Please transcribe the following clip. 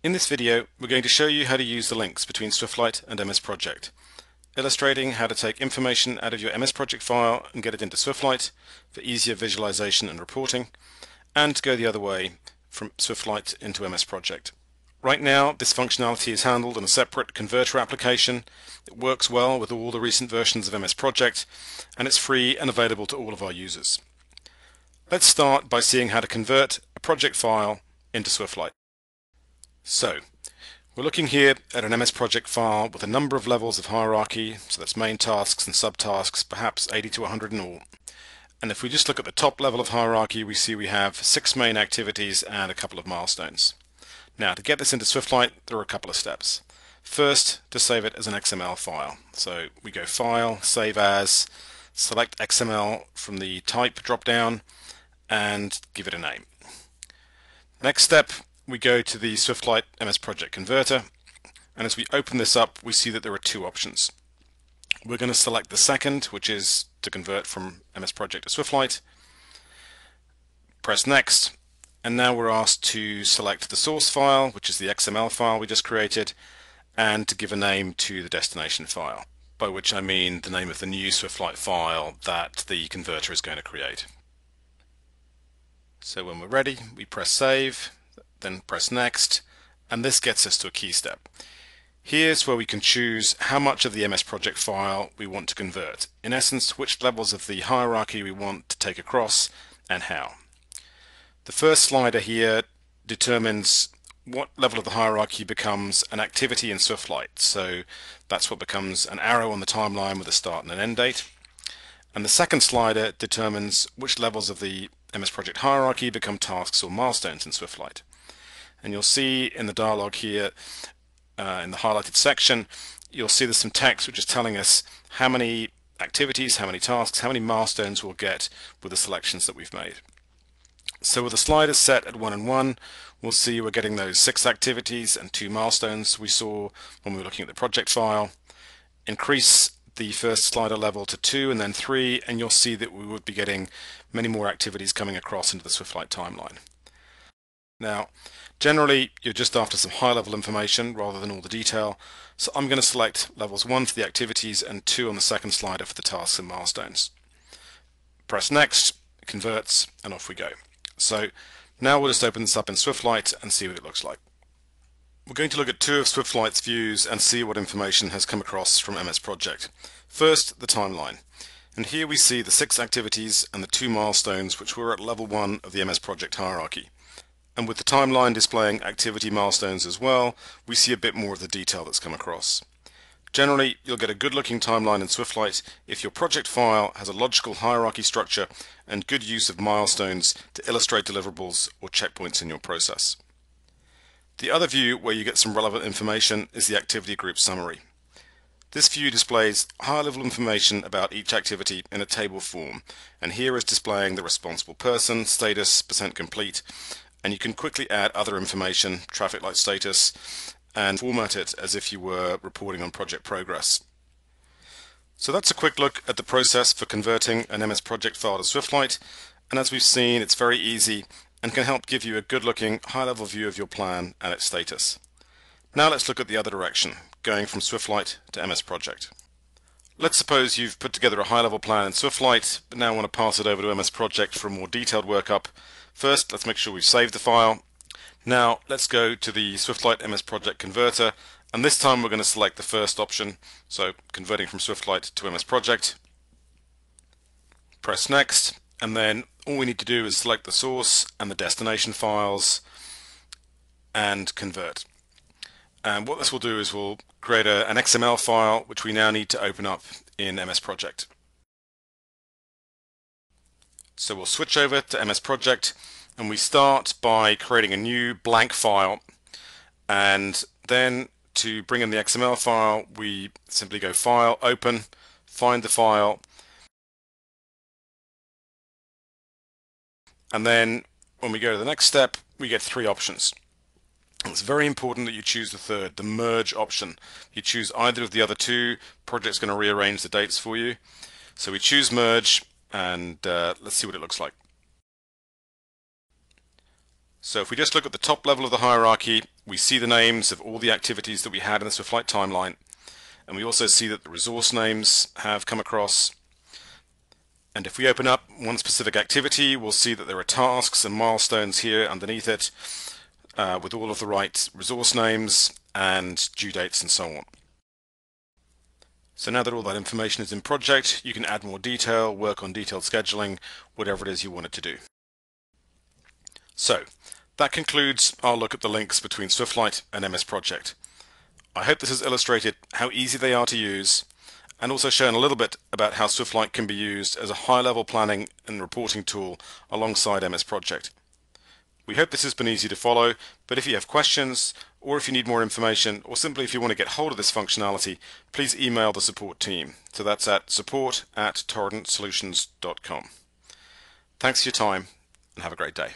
In this video, we're going to show you how to use the links between Swiftlight and MS Project, illustrating how to take information out of your MS Project file and get it into Swiftlight for easier visualization and reporting, and to go the other way from Swiftlight into MS Project. Right now, this functionality is handled in a separate converter application. It works well with all the recent versions of MS Project, and it's free and available to all of our users. Let's start by seeing how to convert a project file into Swiftlight. So, we're looking here at an MS Project file with a number of levels of hierarchy, so that's main tasks and subtasks, perhaps 80 to 100 in all. And if we just look at the top level of hierarchy, we see we have 6 main activities and a couple of milestones. Now, to get this into Swiftlight, there are a couple of steps. First, to save it as an XML file. So we go File, Save As, select XML from the Type drop-down, and give it a name. Next step, we go to the Swiftlight MS Project Converter, and as we open this up, we see that there are two options. We're going to select the second, which is to convert from MS Project to Swiftlight. Press Next, and now we're asked to select the source file, which is the XML file we just created, and to give a name to the destination file, by which I mean the name of the new Swiftlight file that the converter is going to create. So when we're ready, we press Save, then press Next, and this gets us to a key step. Here's where we can choose how much of the MS Project file we want to convert. In essence, which levels of the hierarchy we want to take across and how. The first slider here determines what level of the hierarchy becomes an activity in Swiftlight. So that's what becomes an arrow on the timeline with a start and an end date. And the second slider determines which levels of the MS Project hierarchy become tasks or milestones in Swiftlight. And you'll see in the dialog here, in the highlighted section, you'll see there's some text which is telling us how many activities, how many tasks, how many milestones we'll get with the selections that we've made. So with the sliders set at 1 and 1, we'll see we're getting those 6 activities and 2 milestones we saw when we were looking at the project file. Increase the first slider level to 2 and then 3, and you'll see that we would be getting many more activities coming across into the Swiftlight timeline. Now, generally, you're just after some high-level information rather than all the detail, so I'm going to select levels 1 for the activities and 2 on the second slider for the tasks and milestones. Press Next, it converts, and off we go. So now we'll just open this up in Swiftlight and see what it looks like. We're going to look at 2 of Swiftlight's views and see what information has come across from MS Project. First, the timeline. And here we see the 6 activities and the 2 milestones which were at level 1 of the MS Project hierarchy. And with the timeline displaying activity milestones as well, we see a bit more of the detail that's come across. Generally, you'll get a good-looking timeline in Swiftlight if your project file has a logical hierarchy structure and good use of milestones to illustrate deliverables or checkpoints in your process. The other view where you get some relevant information is the activity group summary. This view displays high-level information about each activity in a table form, and here is displaying the responsible person, status, % complete, and you can quickly add other information, traffic light status, and format it as if you were reporting on project progress. So that's a quick look at the process for converting an MS Project file to Swiftlight, and as we've seen, it's very easy and can help give you a good-looking, high-level view of your plan and its status. Now let's look at the other direction, going from Swiftlight to MS Project. Let's suppose you've put together a high-level plan in Swiftlight, but now want to pass it over to MS Project for a more detailed workup. First, let's make sure we've saved the file. Now, let's go to the Swiftlight MS Project Converter, and this time we're going to select the first option, so converting from Swiftlight to MS Project. Press Next, and then all we need to do is select the source and the destination files and convert. And what this will do is we'll create an XML file which we now need to open up in MS Project. So we'll switch over to MS Project, and we start by creating a new blank file, and then to bring in the XML file we simply go File, Open, find the file, and then when we go to the next step we get 3 options. It's very important that you choose the third, the merge option. If you choose either of the other 2, Project's going to rearrange the dates for you. So we choose merge, and let's see what it looks like. So if we just look at the top level of the hierarchy, we see the names of all the activities that we had in the Swiftlight timeline. And we also see that the resource names have come across. And if we open up one specific activity, we'll see that there are tasks and milestones here underneath it with all of the right resource names and due dates and so on. So now that all that information is in project, you can add more detail, work on detailed scheduling, whatever it is you want it to do. So that concludes our look at the links between Swiftlight and MS Project. I hope this has illustrated how easy they are to use and also shown a little bit about how Swiftlight can be used as a high-level planning and reporting tool alongside MS Project. We hope this has been easy to follow, but if you have questions, or if you need more information, or simply if you want to get hold of this functionality, please email the support team. So that's at support@torrentsolutions.com. Thanks for your time, and have a great day.